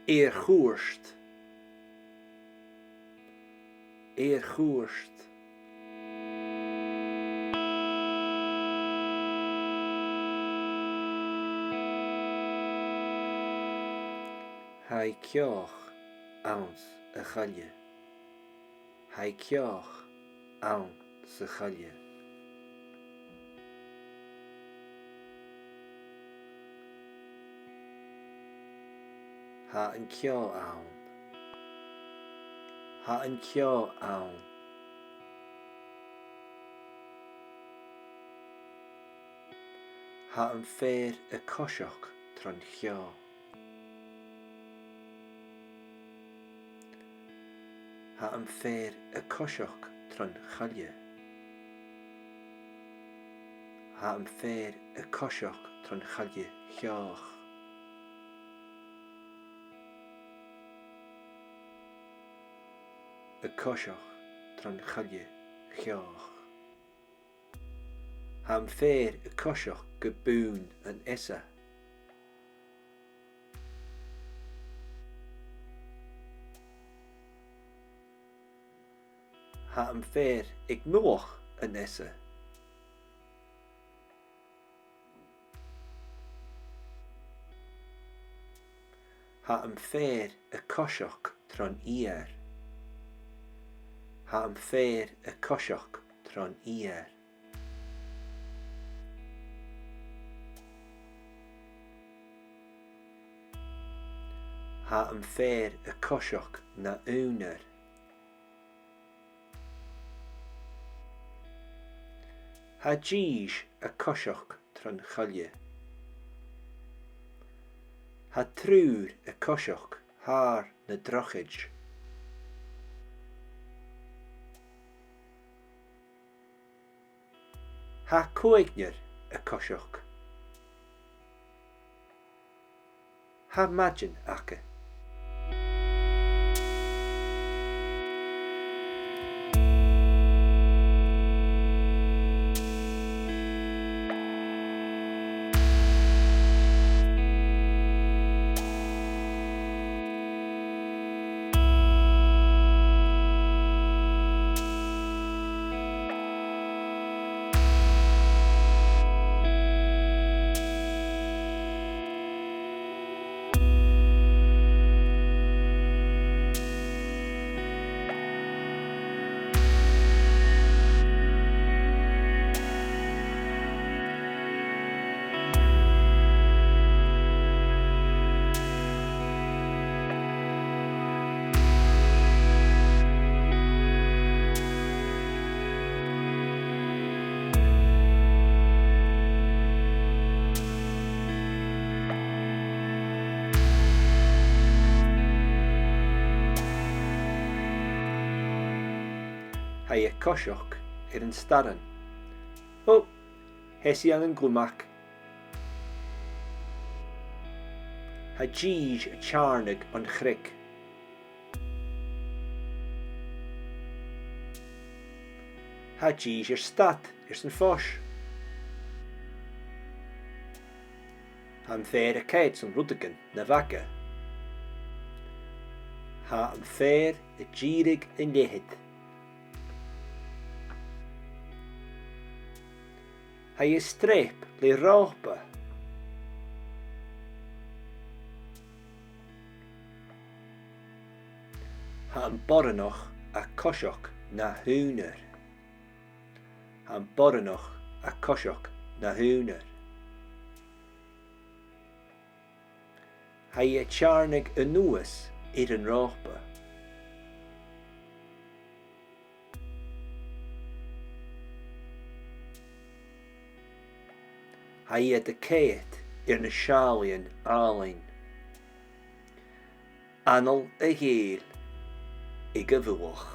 Eer Chuairt. Eer Chuairt. Hai ceoch ans a chaile. Hai ceoch an sa chaile. Ha an ceo an. Ha an ceo an. Ha an fér a cosach tron ceo. Ha an fér a cosach tron chaile. Ha an fér a cosach tron chaile ceoch. A cosach tron chaile ceoch. Ha an fér a cosach go bún an isa. Ha an fér ag nuach an isa. Ha an fér a cosach tron iar. Ha an fér a cosach tron iar. Ha an fér a cosach na únar. Ha díos a cosach tron chaile. Ha trúr a cosach haar na drochid. Ha coignear a cosach. Ha magin aca. Hai a cosach an staran. Oh, hesi an glumach. Ha díos a charnag an chric. Ha díos stat san fos. Ha an fér a céid san rudagan na vaca. Ha an fér a dírig an lehid. Ha a streep le rápa. Ha an boranach a cosach na húnar. Ha an boranach a cosach na húnar. Ha a charnag a nuas an rápa. Ha a de céit na sealaíon álainn. Anal a ghéal I go bhuach.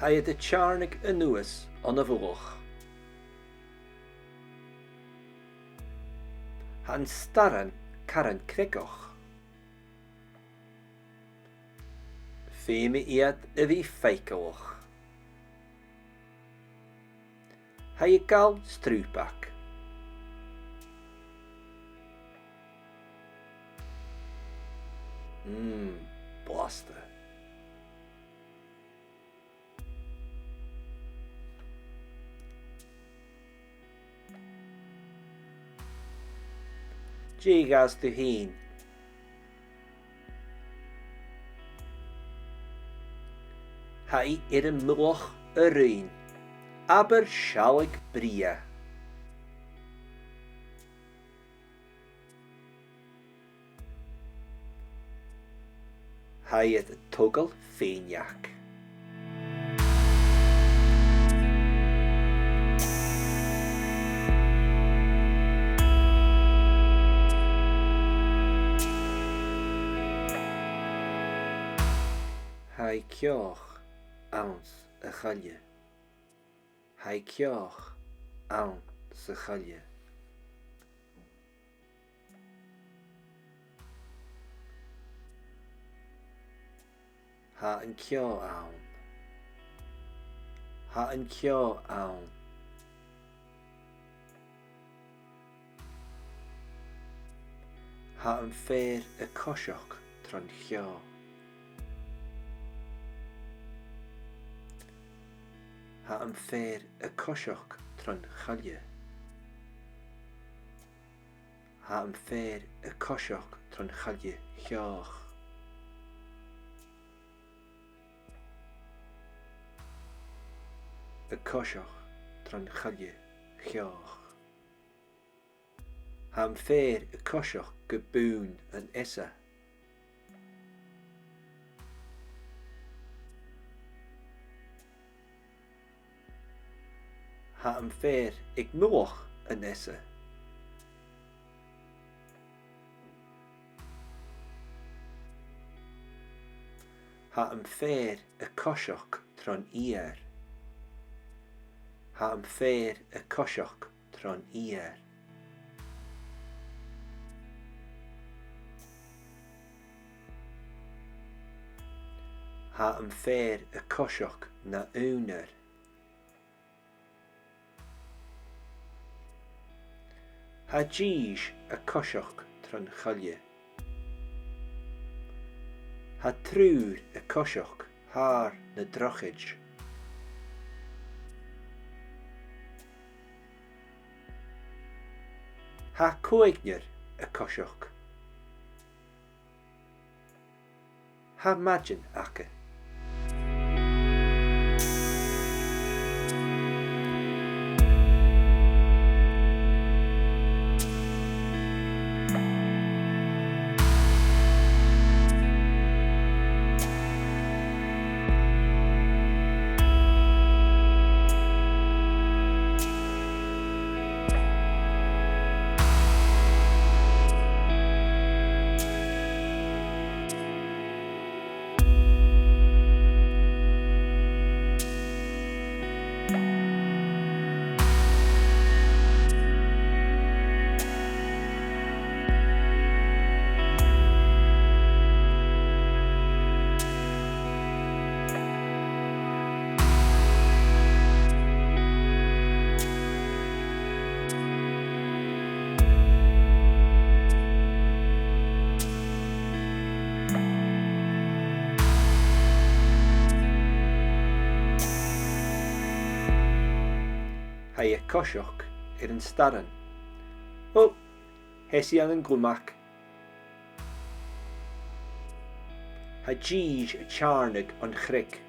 Hij het de charnig anuas on a vloch. Han starren karan krikoch. Feme iad a vi feikoch. Hij gal strupak. Blaster. Jigas tu heen. Hij een mloch erin. Aber schalig bria. Hij het togel feenjak. Hij kjoch ans a chalje. Hij kjoch ans a chalje. Ha een kjo aan. Ha een kjo aan. Ha een fair a koshok tron kjo. Ha een fair a koshok tron chalje. Ha een fair a koshok tron chalje kjoch. A koshok tron chalje kjoch. Ha een fair a koshok geboon an essa. Ha een fair ik moch an essa. Ha een fair a koshok tron ier. Ha een fair a koshok tron ier. Ha een fair a koshok na uner. Ha jish a koshok tron chalje. Ha trúr a koshok haar na drochid. Ha coigner a koshok. Ha magin ake. Hij a koshok een starren. Oh, hes aan een glumach. Hij jish a charnig on chrik.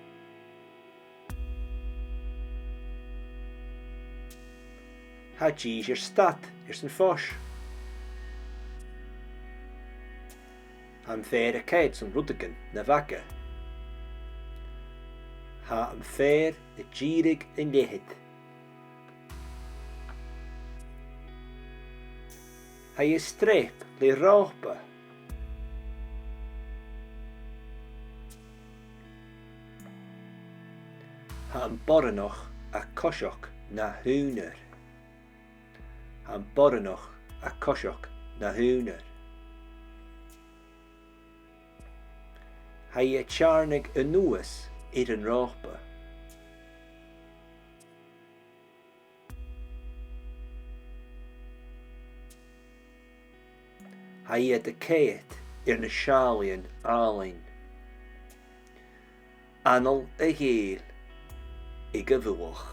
Hij jish stad zijn fosh. Ham fair a kite son ruddigen na vakke. Ha am fair a jirig in lehit. Hij is streep le rope. Han boranoch a koshok na húner. Han boranoch a koshok na húner. Hij je tjarnig een nuas een rochba. Hij je de keet een shalien alleen. Anal a heel ik a vuach.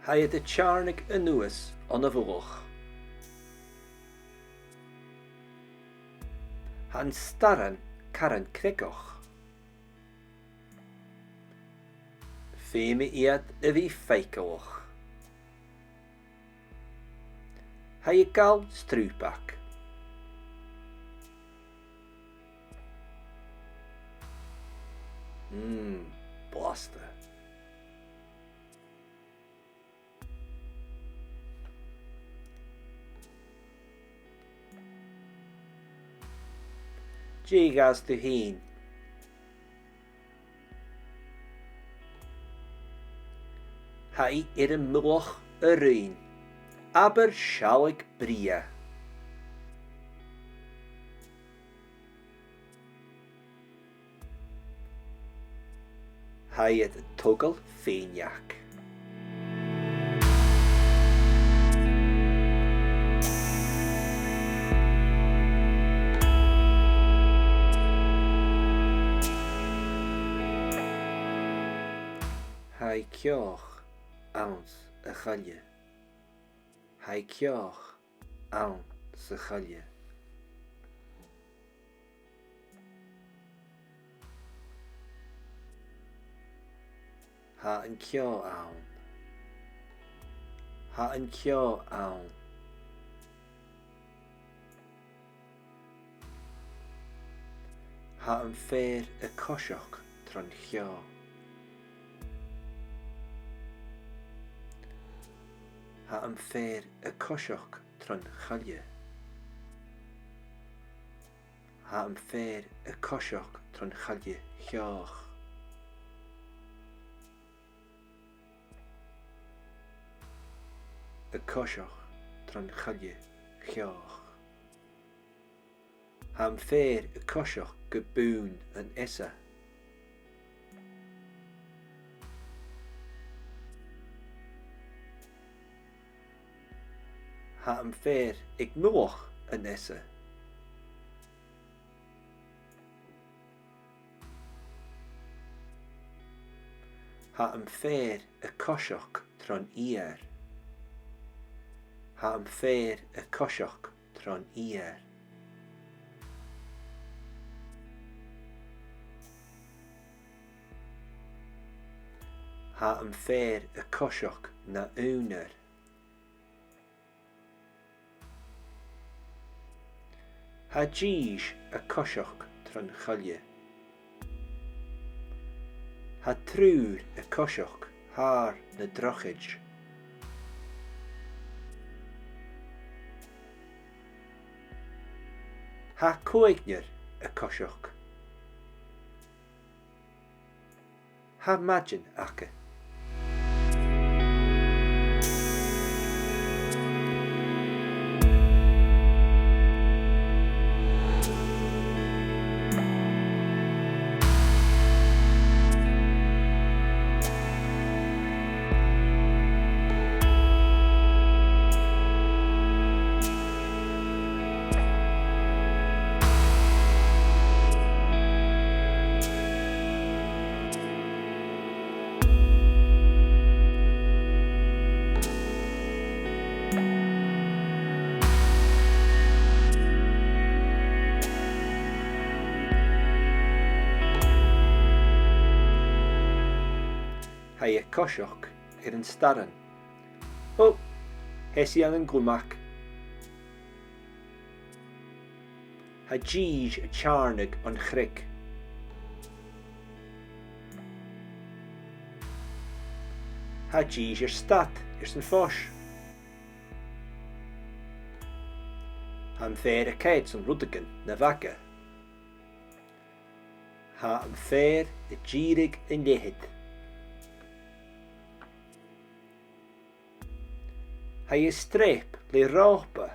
Hij het de tjarnig een nuas aan de vuach. Han starren karen krekoch. Feme iad a vi feikoch. Hij je gal strupak. Blaster. Jigas tu heen. Hij een mloch erin. Aber schalig bria. Hij het togel feenjak. Hij kjoch ans a chalje. Hij kjoch ans a chalje. Ha een kjo aan. Ha een kjo aan. Ha een fair a koshok tron kjo. Ha een fair a koshok tron chalje. Ha een fair a koshok tron chalje kjoch. A koshok tron chalje kjoch. Ha een fair a koshok geboon an essa. Ha een fair ik moch an essa. Ha een fair a koshok tron ier. Ha een fair a koshok tron ier. Ha een fair a koshok na uner. Ha jish a koshok tron chalje. Ha trúr a koshok haar na drochid. Ha coigner a koshok. Ha magin akke. Ha y cosioch yn staran. O, hes I an glwmac. Ha gij y charnig on chrig. Ha gij stad sy'n ffos. Han fer y caid sy'n rwdygan na faga. Ha yn fer y girig yn lehyd. Ha y streep le rohba.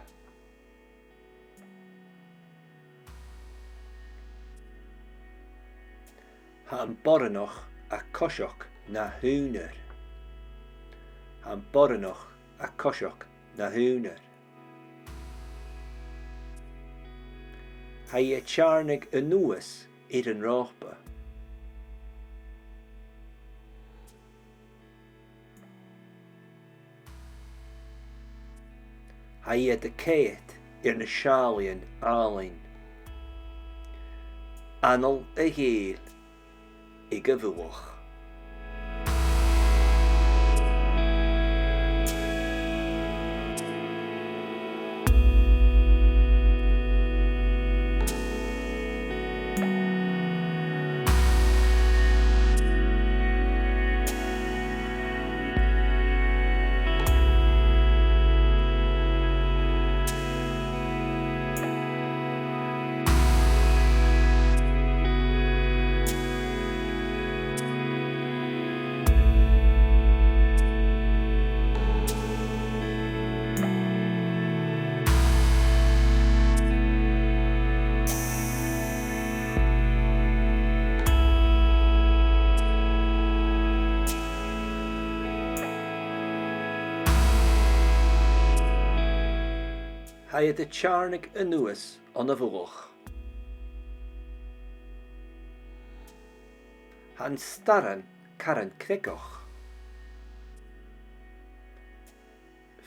Ha yn boranoch a cosioch na hwner. Ha yn boranoch a cosioch na hwner. Ha y charnig y nŵas i'r yn rohba. Ha y dy caet i'r na sialian alain. Anol y hel I gyfywch. Ha y dy charnig y nŵas on y fwlwch. Han staran caran cregoch.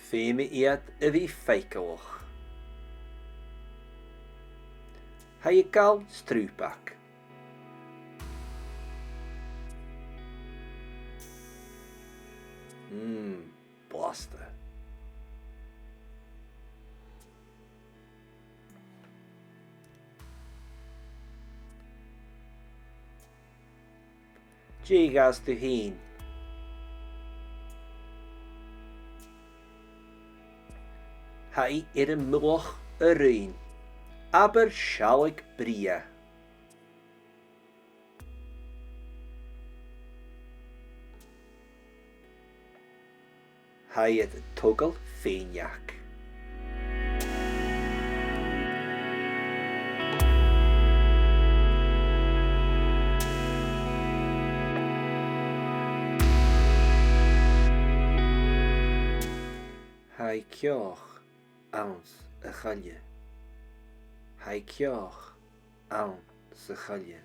Fe mi iad y fi ffeicalwch. Ha y gal strwbach. Blaster. Jigas tu heen. Ha I i'r mylwch yr un. Aber sialig bria. Ha I y togl ffeiniac. Hai cioch awns y chalia. Hai cioch awns y chalia.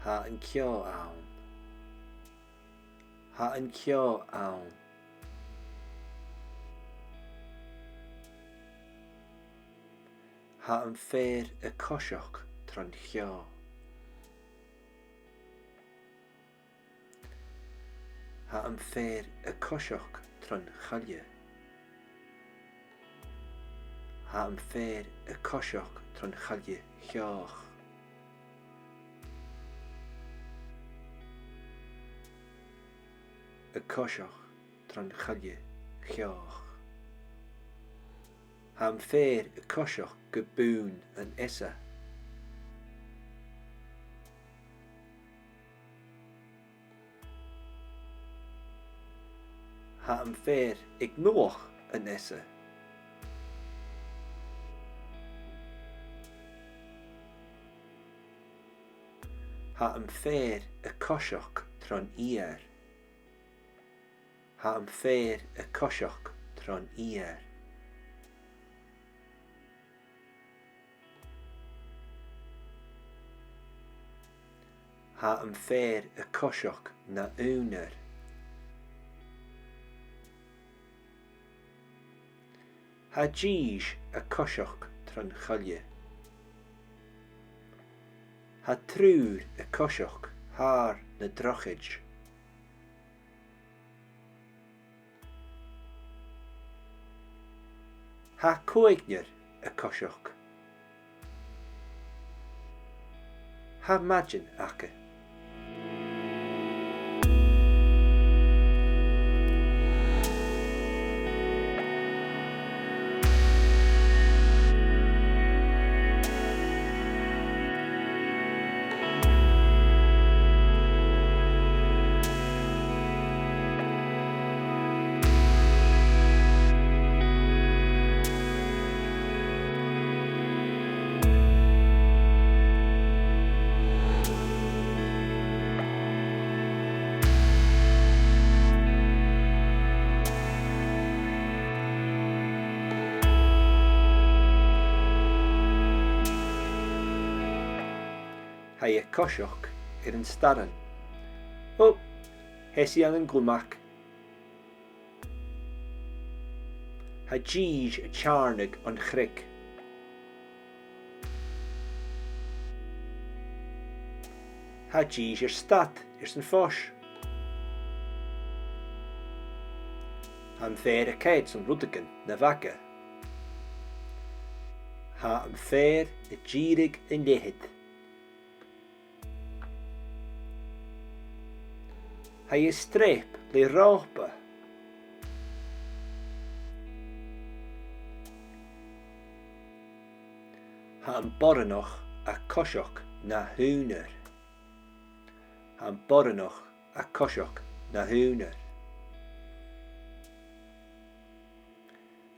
Ha yn cio awn. Ha yn cio awn. Ha yn fer y cosioch tron cio. Ha yn fer y cosioch tron chalia. Ha yn fer y cosioch tron chalia chioch. Y cosioch tron chalia chioch. Ha yn fer y cosioch gybwn yn esa. Ha yn fer ig mwch yn esa. Ha yn fer y cosioch tron ier. Ha yn fer y cosioch tron ier. Ha yn fer y cosioch na owner. Ha gij y cosioch tron chalia. Ha trúr y coiseach haar na drochid. Ha coignear y coiseach. Ha magin aca. Ha y coiseach yn staran. O, hes I an glwmac. Ha gij y charnig on chrig. Ha gij stad sy'n ffos. Han fer y caid sy'n rwdygan na faga. Ha am fer y girig yn lehyd. Ha y streep le rohba. Ha am boranoch a coiseach na húnar. Ha am boranoch a coiseach na húnar.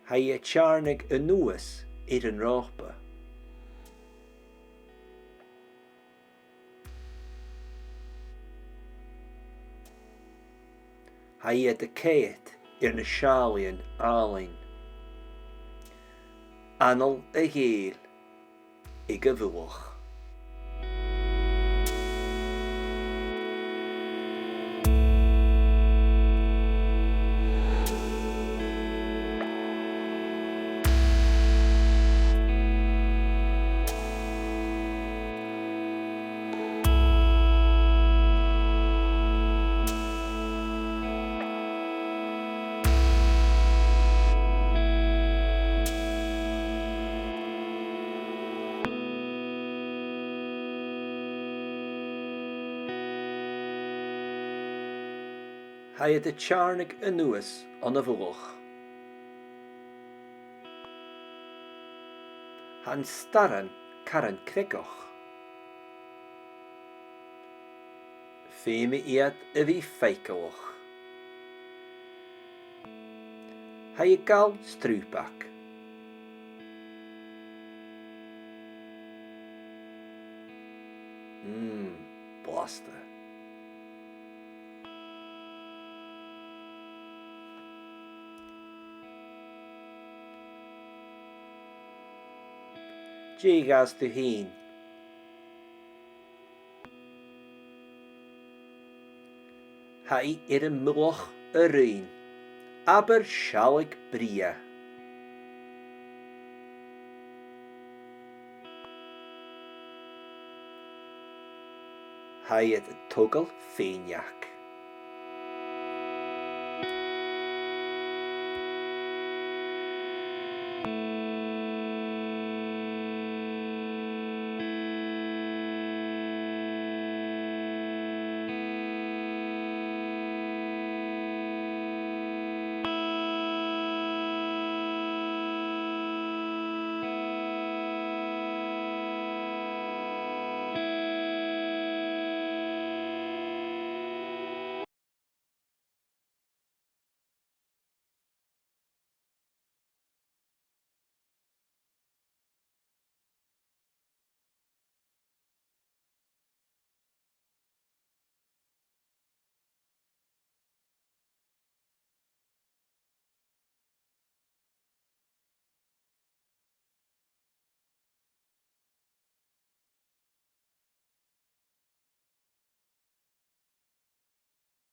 Ha y charnig y nuas yn rohba. Ha y caid na sialian alain. Anol y gêl I gyfwch. Ha y charnig y nuas on y fwch. Han staran caran cregoch. Fe mi iad y fi ffeicoch. Ha y gal strwbach. Blaster. Jigas tu heen. Ha I y mloch yr un, aber sialig bria. Ha I y togl ffeiniac.